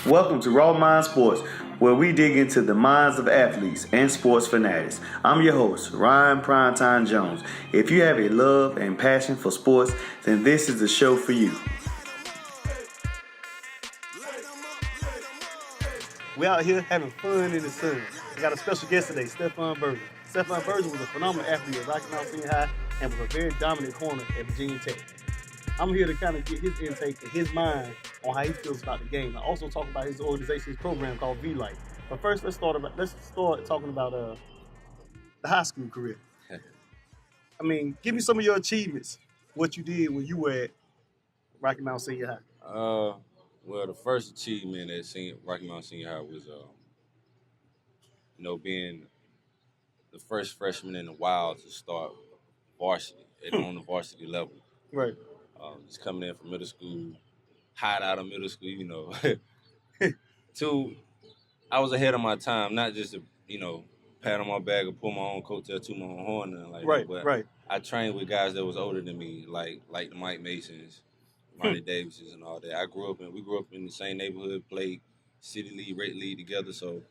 Welcome to Raw Mind Sports, where we dig into the minds of athletes and sports fanatics. I'm your host, Ryan Primetime Jones. If you have a love and passion for sports, then this is the show for you. We're out here having fun in the sun. We got a special guest today, Stephan Virgil. Stephan Virgil was a phenomenal athlete at Rocky Mount Senior High and was a very dominant corner at Virginia Tech. I'm here to kind of get his intake and his mind on how he feels about the game. I also talk about his organization's program called Vlite. But first, let's start talking about the high school career. I mean, give me some of your achievements, what you did when you were at Rocky Mount Senior High. Well, the first achievement at Rocky Mount Senior High was, being the first freshman in the Wild to start varsity on the varsity level. Right. Just coming in from middle school, hot out of middle school, I was ahead of my time, not just to, pat on my back or pull my own coattail, toot my own horn, and like that. But right. I trained with guys that was older than me, like the Mike Masons, Ronnie Davises, and all that. We grew up in the same neighborhood, played city league, rate league together. So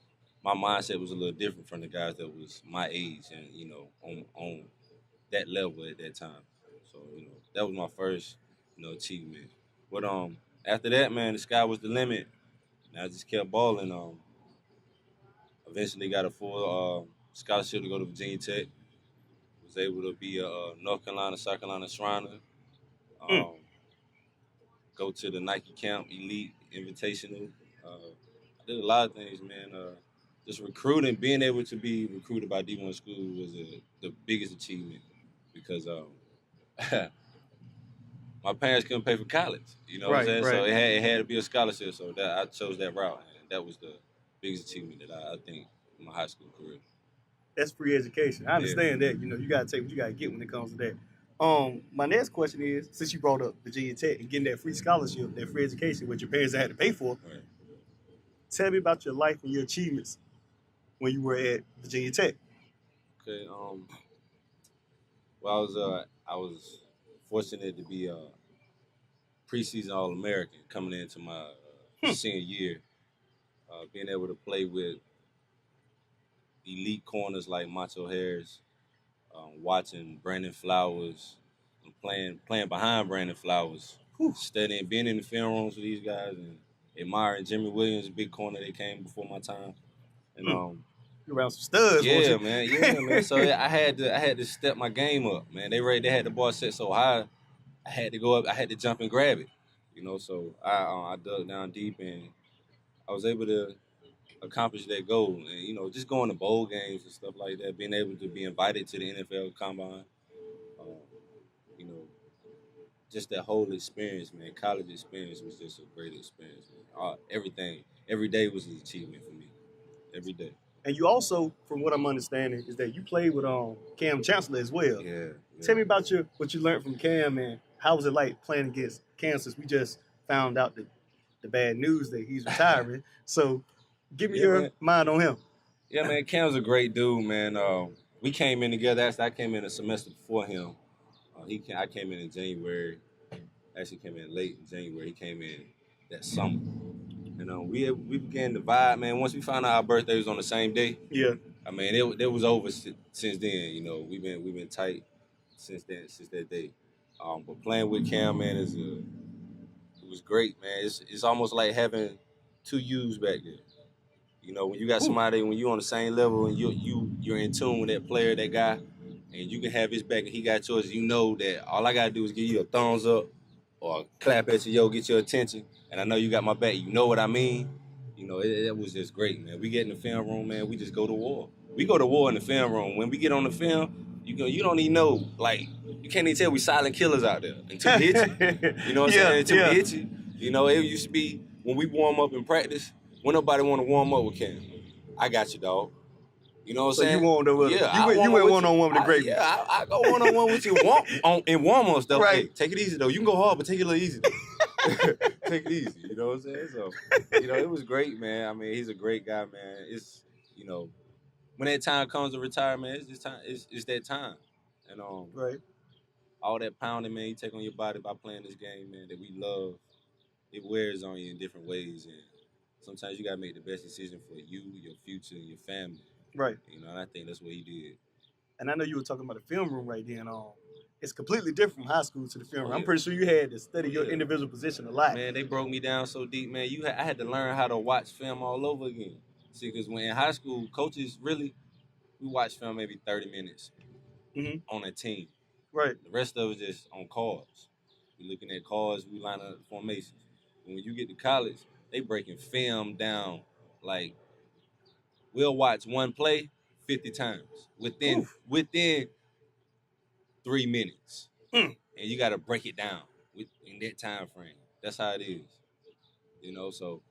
my mindset was a little different from the guys that was my age and on that level at that time. So that was my first achievement. But after that, man, the sky was the limit. And I just kept balling. Eventually got a full scholarship to go to Virginia Tech. Was able to be a North Carolina, South Carolina Shriner. Go to the Nike Camp Elite Invitational. I did a lot of things, man. Just recruiting, being able to be recruited by D1 school was the biggest achievement because my parents couldn't pay for college. You know what I'm saying? Right. So it had to be a scholarship. So that I chose that route, and that was the biggest achievement that I think in my high school career. That's free education. I understand that. You got to take what you got to get when it comes to that. My next question is, since you brought up Virginia Tech and getting that free scholarship, that free education, which your parents had to pay for, Right. Tell me about your life and your achievements when you were at Virginia Tech. Okay. Well, I was fortunate to be a preseason All-American coming into my senior year, being able to play with elite corners like Macho Harris, watching Brandon Flowers, and playing behind Brandon Flowers, studying, being in the film rooms with these guys, and admiring Jimmy Williams, big corner that came before my time, and You around some studs, yeah, man. So I had to step my game up, man. They had the bar set so high, I had to go up, I had to jump and grab it, So I dug down deep and I was able to accomplish that goal, and just going to bowl games and stuff like that, being able to be invited to the NFL Combine, just that whole experience, man. College experience was just a great experience, man. Everything, every day was an achievement for me, every day. And you also, from what I'm understanding, is that you played with Cam Chancellor as well. Yeah. Tell me about what you learned from Cam, and how was it like playing against Cam, since we just found out the bad news that he's retiring. So give me your mind on him. Yeah, man, Cam's a great dude, man. We came in together. Actually, I came in a semester before him. I came in January. Actually, came in late in January. He came in that summer. And we began to vibe, man. Once we found out our birthday was on the same day. Yeah. I mean, it was over since then. We've been tight since that day. But playing with Cam, man, it was great, man. It's almost like having two U's back there. When you got somebody, when you're on the same level and you're in tune with that player, that guy, and you can have his back and he got yours, that all I gotta do is give you a thumbs up or a clap at you, get your attention, and I know you got my back. You know what I mean? It was just great, man. We get in the film room, man. We just go to war. We go to war in the film room. When we get on the film, you don't even know, like, you can't even tell we silent killers out there until we hit you. You know what I'm saying? Until we hit you. It used to be when we warm up in practice, when nobody want to warm up with Cam. I got you, dog. You know what I'm saying? You warmed up with him. Yeah, you went one-on-one with the great. Yeah, I go one-on-one with you in warm-ups, though. Right. Hey, take it easy, though. You can go hard, but take it a little easy. Take it easy. You know what I'm saying? So, it was great, man. I mean, he's a great guy, man. It's, when that time comes to retire, man, it's just time. It's that time. And right. All that pounding, man, you take on your body by playing this game, man, that we love, it wears on you in different ways. And sometimes you gotta make the best decision for you, your future, and your family. Right. You know, and I think that's what he did. And I know you were talking about the film room right then. It's completely different from high school to the film room. Oh, I'm yeah. pretty sure you had to study your Yeah. individual position a lot. Man, they broke me down so deep, man. I had to learn how to watch film all over again. See, because when in high school, coaches really, we watch film maybe 30 minutes Mhm. on a team. Right. The rest of it just on cards. We looking at cards, we line up formations. And when you get to college, they breaking film down like we'll watch one play 50 times within 3 minutes. Mm. And you got to break it down in that time frame. That's how it is. You know, so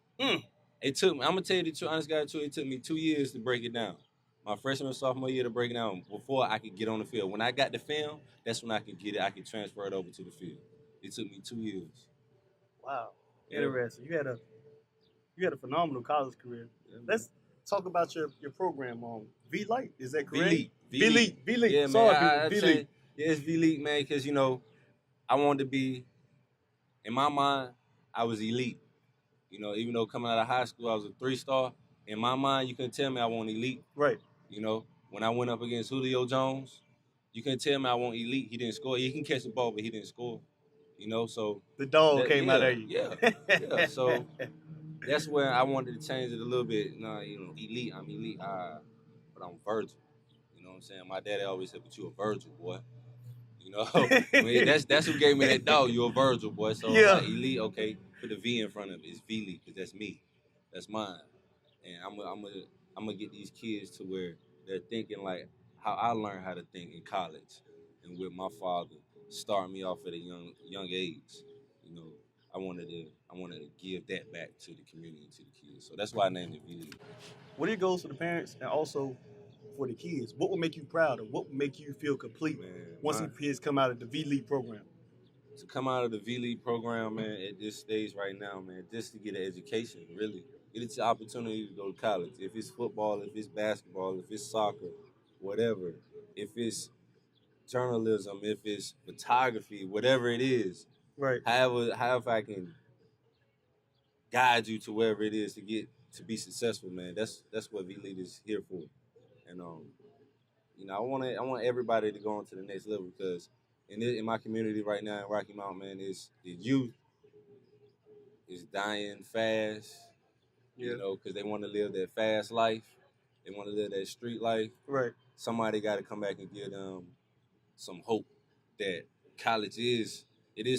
it took me, I'm going to tell you the truth, honest God, it took me 2 years to break it down. My freshman and sophomore year to break it down before I could get on the field. When I got the film, that's when I could get it. I could transfer it over to the field. It took me 2 years. Wow. Yeah. Interesting. You had a phenomenal college career. Yeah, Let's talk about your program on Vlite. Is that correct? Vlite. Vlite. Yeah, Sorry, man. people. Vlite. Yeah, it's Vlite, man, because, you know, I wanted to be, in my mind, I was elite. You know, even though coming out of high school, I was a 3-star. In my mind, you couldn't tell me I wasn't elite. Right. You know, when I went up against Julio Jones, you couldn't tell me I wasn't elite. He didn't score. He can catch the ball, but he didn't score. You know, so the dog came out of you. Yeah. So that's where I wanted to change it a little bit. Nah, you know, elite. I'm elite, but I'm Virgil. You know what I'm saying? My daddy always said, "But you a Virgil, boy." You know, that's who gave me that dog. You a Virgil, boy. So Yeah. elite, okay. Put the V in front of it. It's V-Elite because that's me. That's mine. And I'm gonna get these kids to where they're thinking like how I learned how to think in college, and with my father starting me off at a young age. You know, I wanted to give that back to the community and to the kids. So that's why I named it V-League. What are your goals for the parents and also for the kids? What will make you proud, or what will make you feel complete once the kids come out of the V-League program? To come out of the V-League program, man, at this stage right now, man, just to get an education, really. It's an opportunity to go to college. If it's football, if it's basketball, if it's soccer, whatever. If it's journalism, if it's photography, whatever it is. Right. However I can guide you to wherever it is to be successful, man. That's what V-League is here for. And you know, I want everybody to go on to the next level because in my community right now in Rocky Mount, man, is the youth is dying fast. Yeah. You know, because they want to live that fast life. They want to live that street life. Right. Somebody got to come back and give them some hope that college is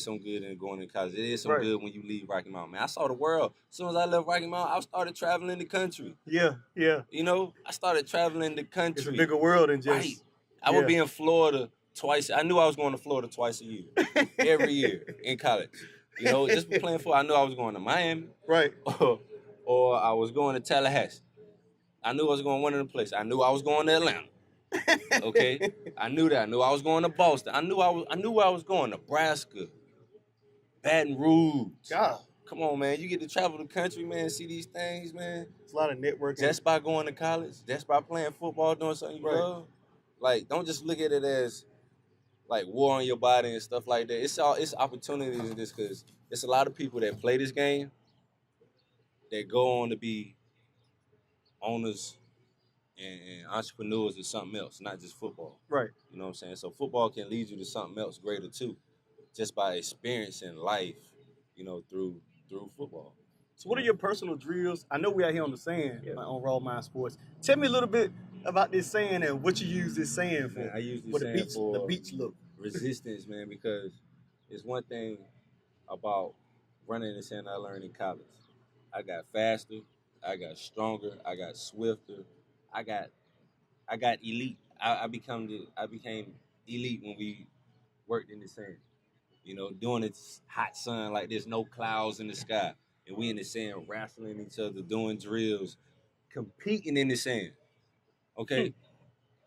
some good in going to college. It is some good when you leave Rocky Mount, man. I saw the world. As soon as I left Rocky Mount, I started traveling the country. Yeah. You know, I started traveling the country. It's a bigger world than just... Right. I would be in Florida twice. I knew I was going to Florida twice a year. Every year in college. You know, just playing football. I knew I was going to Miami. Right. Or I was going to Tallahassee. I knew I was going one of the places. I knew I was going to Atlanta. Okay? I knew that. I knew I was going to Boston. I knew where I was going. Nebraska. Baton Rouge. God. Come on, man. You get to travel the country, man, see these things, man. It's a lot of networking. Just by going to college, just by playing football, doing something you love. Like, don't just look at it as like war on your body and stuff like that. It's opportunities in this because it's a lot of people that play this game that go on to be owners and entrepreneurs of something else, not just football. Right. You know what I'm saying? So football can lead you to something else greater too, just by experiencing life, you know, through football. So what are your personal drills? I know we out here on the sand on Raw Mind Sports. Tell me a little bit about this sand and what you use this sand for. Man, I use this sand for the beach look. Resistance, man, because it's one thing about running in the sand I learned in college. I got faster, I got stronger, I got swifter, I got elite. I became elite when we worked in the sand. You know, doing it hot sun like there's no clouds in the sky. And we in the sand wrestling each other, doing drills, competing in the sand. Okay?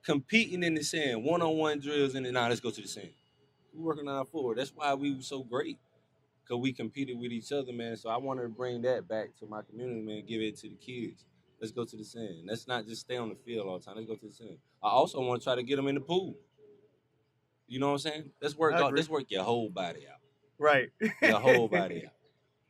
Competing in the sand, one-on-one drills, and then let's go to the sand. We're working on our forward. That's why we were so great. Because we competed with each other, man. So I wanted to bring that back to my community, man, give it to the kids. Let's go to the sand. Let's not just stay on the field all the time. Let's go to the sand. I also want to try to get them in the pool. You know what I'm saying? Let's work your whole body out. Right. Your whole body out.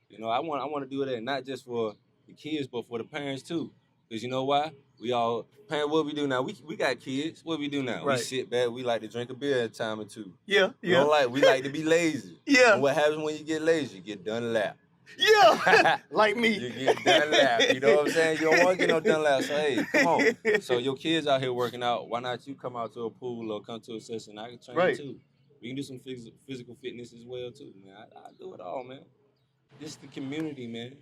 You know, I want to do that not just for the kids, but for the parents too. Because you know why? We all parent. What we do now? We got kids. What we do now? We Right. sit back. We like to drink a beer at a time or two. Yeah, We don't like. We like to be lazy. Yeah. And what happens when you get lazy? You get done lap. Yeah, like me. You get done lap. You know what I'm saying? You don't want to get no done lap. So hey, come on. So your kids out here working out. Why not you come out to a pool or come to a session? I can train Right. too. We can do some physical fitness as well too, man. I do it all, man. This is the community, man.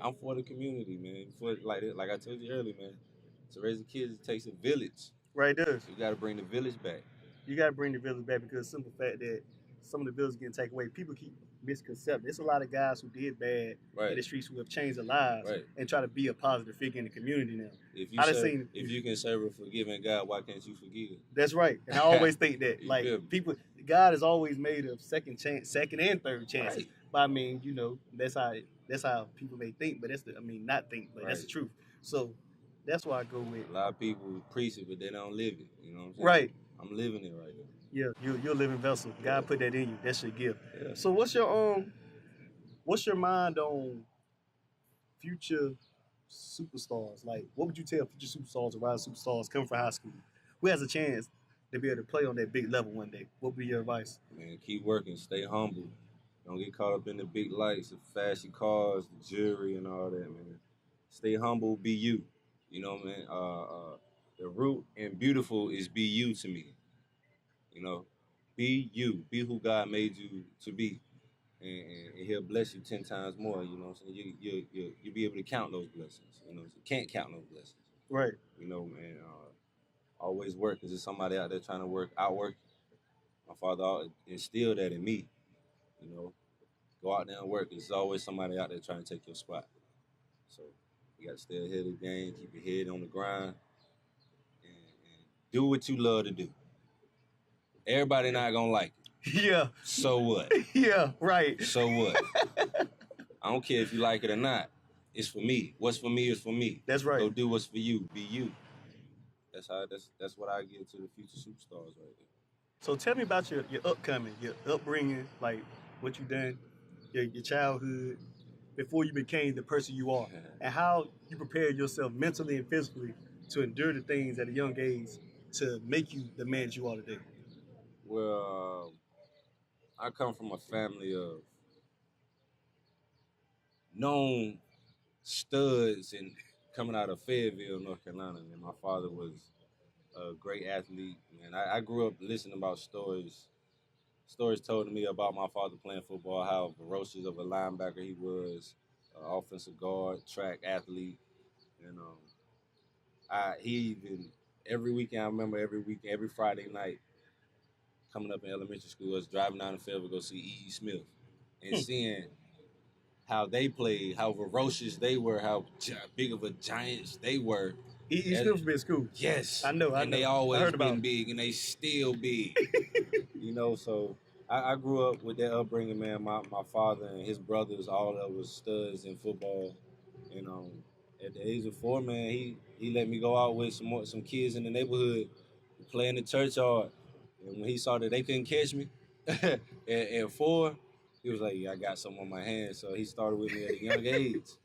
I'm for the community, man. For like I told you earlier, man. To raise the kids, it takes a village. Right, it does. You got to bring the village back. You got to bring the village back because simple fact that some of the villages getting taken away. People keep misconcepting. There's a lot of guys who did bad in the streets who have changed their lives and try to be a positive figure in the community now. If you can serve a forgiving God, why can't you forgive? That's right. And I always think that like people, God is always made of second and third chances. Right. But I mean, you know, that's how people may think, but not think, but that's the truth. So that's why I go with. A lot of people preach it, but they don't live it. You know what I'm saying? Right. I'm living it right now. Yeah, you're a living vessel. God put that in you. That's your gift. Yeah. So what's your mind on future superstars? Like, what would you tell future superstars or rising superstars coming from high school? Who has a chance to be able to play on that big level one day? What would be your advice? Man, keep working. Stay humble. Don't get caught up in the big lights, the flashy cars, the jewelry, and all that, man. Stay humble. Be you. You know, man. The root and beautiful is be you to me. You know, be you. Be who God made you to be. And he'll bless you 10 times more, you know what I'm saying? You'll be able to count those blessings, you know what I'm saying? Can't count those blessings. Right. You know, man, always work. Because there's somebody out there trying to outwork. My father instilled that in me, you know. Go out there and work. There's always somebody out there trying to take your spot. So you got to stay ahead of the game, keep your head on the grind, and do what you love to do. Everybody not going to like it. Yeah. So what? Yeah, right. So what? I don't care if you like it or not. It's for me. What's for me is for me. That's right. Go do what's for you. Be you. That's what I give to the future superstars right there. So tell me about your upbringing, like what you done, your childhood, before you became the person you are, and how you prepared yourself mentally and physically to endure the things at a young age to make you the man that you are today. Well, I come from a family of known studs and coming out of Fayetteville, North Carolina. And my father was a great athlete. And I grew up listening about stories told to me about my father playing football, how ferocious of a linebacker he was, offensive guard, track athlete. And I remember every Friday night, coming up in elementary school, I was driving down the field to go see E.E. Smith and seeing how they played, how ferocious they were, how big of a giants they were. E.E. Smith been in school. Yes. I know. They always been big, and they still big. You know, so I grew up with that upbringing, man. My father and his brothers, all of us studs in football. And at the age of 4, man, he let me go out with some kids in the neighborhood to play in the church yard. And when he saw that they couldn't catch me at 4, he was like, yeah, I got something on my hands. So he started with me at a young age.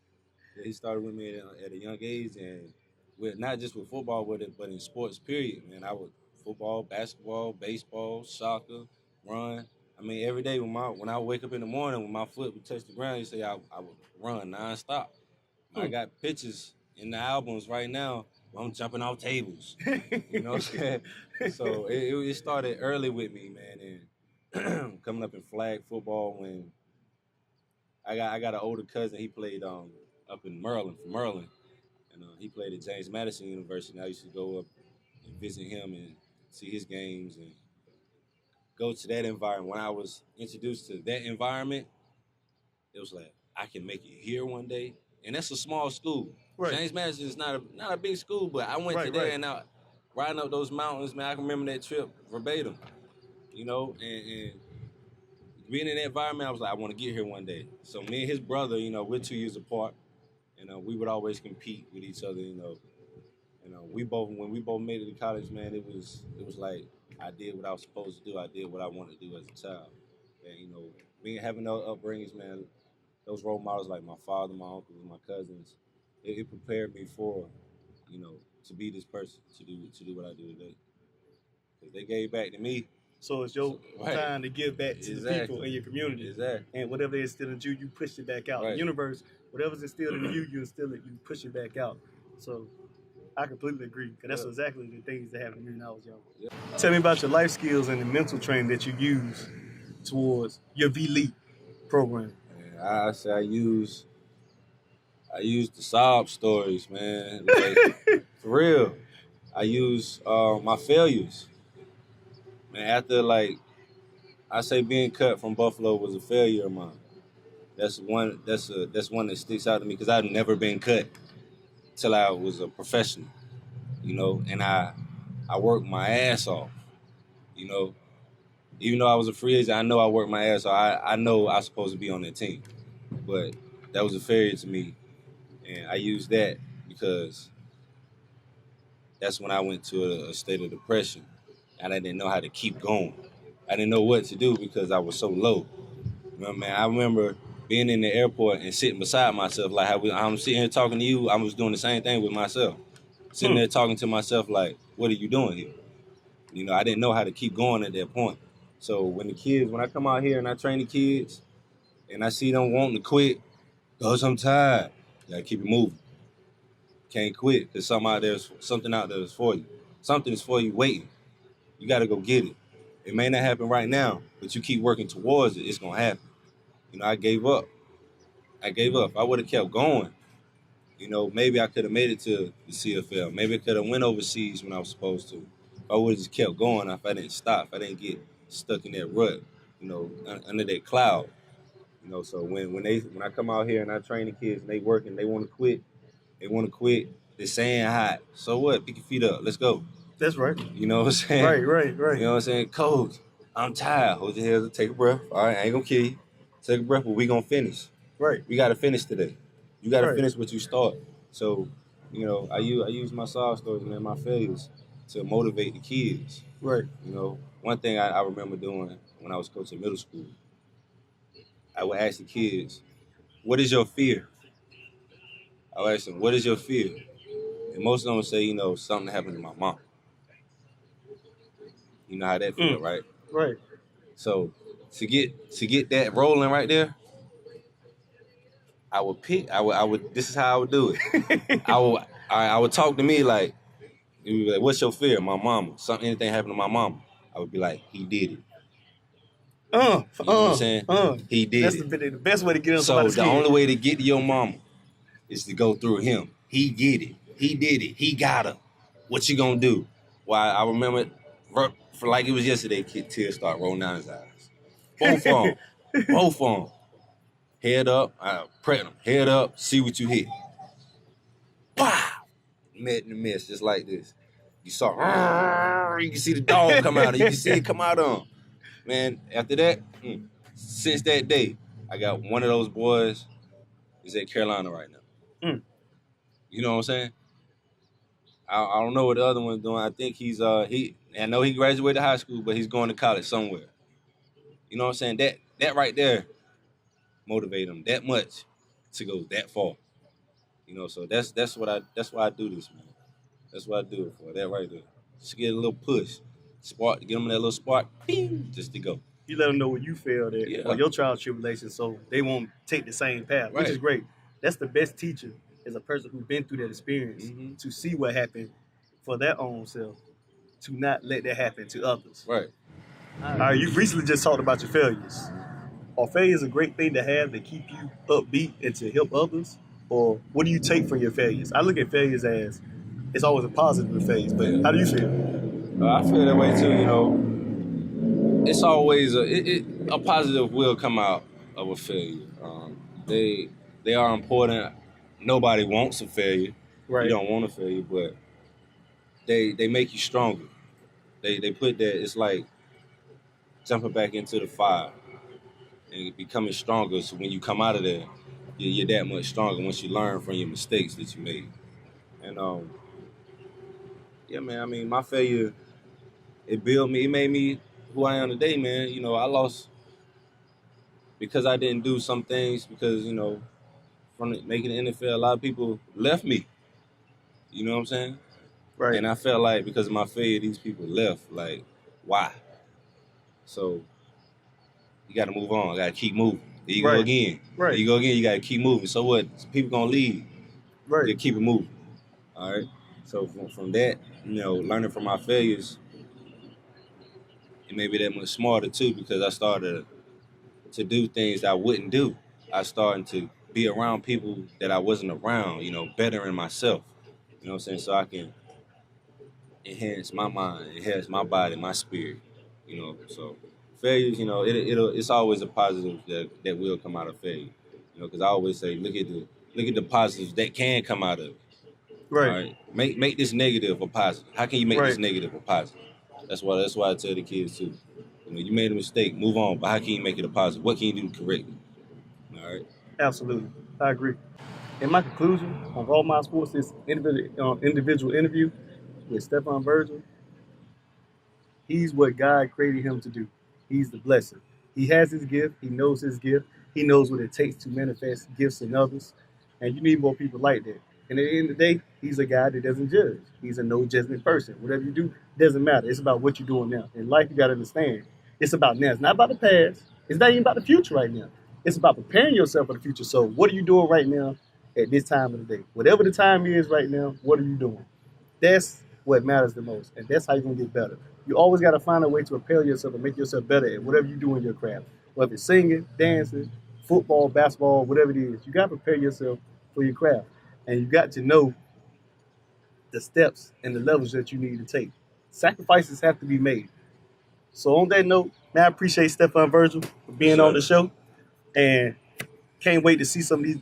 Yeah, he started with me at a young age, and not just with football, but in sports, period, man. I would football, basketball, baseball, soccer, run. I mean, every day when I wake up in the morning, when my foot would touch the ground, you say I would run nonstop. I got pictures in the albums right now where I'm jumping off tables. You know what I'm saying? So it started early with me, man, and coming up in flag football when I got an older cousin. He played up in Maryland, and he played at James Madison University. And I used to go up and visit him and see his games and go to that environment. When I was introduced to that environment, it was like, I can make it here one day. And that's a small school. Right. James Madison is not a big school, but I went to there and out riding up those mountains, man. I can remember that trip verbatim, you know, and being in that environment, I was like, I want to get here one day. So me and his brother, you know, we're 2 years apart, and we would always compete with each other, you know. And when we both made it to college, man, it was like I did what I was supposed to do. I did what I wanted to do as a child. And, you know, having those upbringings, man, those role models like my father, my uncles, my cousins, it prepared me for, you know, to be this person, to do what I do today. 'Cause they gave back to me. So it's your Right. time to give back to the people in your community. Exactly. And whatever they instilled in you, you push it back out. Right. The universe, whatever's instilled in you, you instill it, you push it back out. So I completely agree, because that's exactly the things that happened to me when I was young. Yeah. Tell me about your life skills and the mental training that you use towards your Vlite program. And I say I use the sob stories, man. Like, for real. I use my failures. Man, after like I say being cut from Buffalo was a failure of mine. That's one that sticks out to me because I've never been cut till I was a professional, you know, and I worked my ass off, you know. Even though I was a free agent, I know I worked my ass off. I know I was supposed to be on that team. But that was a failure to me. And I used that because that's when I went to a state of depression and I didn't know how to keep going. I didn't know what to do because I was so low. You know, man, I remember being in the airport and sitting beside myself, like how I'm sitting here talking to you, I was doing the same thing with myself. Sitting there talking to myself like, what are you doing here? You know, I didn't know how to keep going at that point. So when I come out here and I train the kids and I see them wanting to quit, because I'm tired, you gotta keep it moving. Can't quit because something out there is for you. Something is for you waiting. You gotta go get it. It may not happen right now, but you keep working towards it, it's gonna happen. You know, I gave up. If I would have kept going, you know, maybe I could have made it to the CFL. Maybe I could have went overseas when I was supposed to. If I would have just kept going, if I didn't stop, if I didn't get stuck in that rut, you know, under that cloud. You know, so when I come out here and I train the kids and they working, they want to quit. They're saying hot. So what? Pick your feet up. Let's go. That's right. You know what I'm saying? Right. You know what I'm saying? Coach, I'm tired. Hold your head up. Take a breath. All right, I ain't gonna kill you. Take a breath, but we gonna finish. Right. We gotta finish today. You gotta finish what you start. So, you know, I use my sob stories, man, my failures to motivate the kids. Right. You know, one thing I remember doing when I was coaching middle school, I would ask the kids, what is your fear? I would ask them, what is your fear? And most of them would say, you know, something happened to my mom. You know how that feel, right? Right. So to get that rolling right there, I would this is how I would do it. I would talk to me like, you'd be like, what's your fear? My mama. Anything happened to my mama. I would be like, he did it. You know what I'm saying? He did That's it. the best way to get on So somebody's the skin. only way to get to your mama is to go through him. He get it. He did it. He got her. What you gonna do? Well, I remember for like it was yesterday, tears start rolling down his eyes. Both of them. Both of them. Head up, prep them. Head up, see what you hit. Wow! Met in the mist, just like this. You saw, you can see the dog come out. You can see it come out on. Man, after that, since that day, I got one of those boys is at Carolina right now. You know what I'm saying? I don't know what the other one's doing. I think I know he graduated high school, but he's going to college somewhere. You know what I'm saying? That right there motivate him that much to go that far. You know, so that's why I do this, man. That's what I do it for. That right there. Just get a little push. Spark, get them that little spark, bing, just to go. You let them know where you failed at or your trials and tribulations, so they won't take the same path, which is great. That's the best teacher, is a person who's been through that experience to see what happened for their own self, to not let that happen to others. Right. All right, you've recently just talked about your failures. Are failures a great thing to have to keep you upbeat and to help others? Or what do you take from your failures? I look at failures as it's always a positive phase, but how do you feel? I feel that way too, you know. It's always a positive will come out of a failure. They are important. Nobody wants a failure. Right. You don't want a failure, but they make you stronger. They put that, it's like jumping back into the fire and becoming stronger. So when you come out of there, you're that much stronger once you learn from your mistakes that you made. And yeah, man, I mean, my failure, it built me, it made me who I am today, man. You know, I lost because I didn't do some things because, you know, making the NFL, a lot of people left me. You know what I'm saying? Right. And I felt like because of my failure, these people left. Like, why? So you got to move on. Got to keep moving. There you go again. Right. There you go again. You got to keep moving. So what? People gonna leave. Right. Just keep it moving. All right. So from that, learning from my failures, it made me that much smarter too because I started to do things I wouldn't do. I started to be around people that I wasn't around. Bettering myself. You know what I'm saying? So I can enhance my mind, enhance my body, my spirit. So failures, it's always a positive that will come out of failure. Because I always say, look at the positives that can come out of it. Right. All right, make this negative a positive. How can you make this negative a positive? That's why I tell the kids too. You made a mistake, move on. But how can you make it a positive? What can you do to correct it? All right. Absolutely, I agree. In my conclusion on Raw My Sports, this individual interview with Stephan Virgil, he's what God created him to do. He's the blessing. He has his gift. He knows his gift. He knows what it takes to manifest gifts in others. And you need more people like that. And at the end of the day, he's a guy that doesn't judge. He's a no judgment person. Whatever you do, doesn't matter. It's about what you're doing now. In life, you got to understand. It's about now. It's not about the past. It's not even about the future right now. It's about preparing yourself for the future. So what are you doing right now at this time of the day? Whatever the time is right now, what are you doing? That's what matters the most. And that's how you're going to get better. You always got to find a way to propel yourself and make yourself better at whatever you do in your craft. Whether it's singing, dancing, football, basketball, whatever it is, you got to prepare yourself for your craft. And you got to know the steps and the levels that you need to take. Sacrifices have to be made. So on that note, man, I appreciate Stephan Virgil for being on the show. And can't wait to see some of these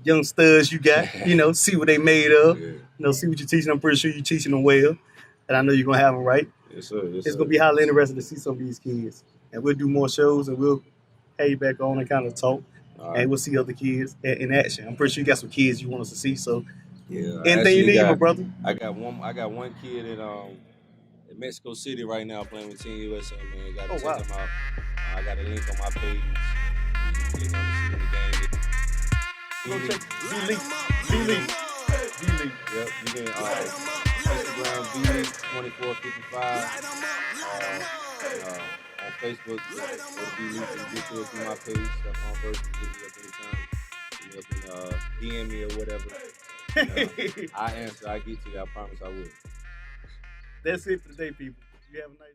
young studs you got, see what they made of. Yeah. See what you're teaching. I'm pretty sure you're teaching them well. And I know you're going to have them right. Yes, sir. Yes, It's going to be highly interesting to see some of these kids. And we'll do more shows and we'll have you back on and kind of talk. Right. And we'll see other kids in action. I'm pretty sure you got some kids you want us to see. So yeah, anything you need, my brother. I got one kid in Mexico City right now playing with Team USA, man. Got to check them out. I got a link on my page. You can click on to see the game. Go check Vlite. Yep, you can Instagram Vlite2455. On Facebook, Vlite and get to it through my page. Stephan Virgil, hit me up anytime. You can DM me or whatever. I answer. I get to you. I promise I will. That's it for today, people. You have a nice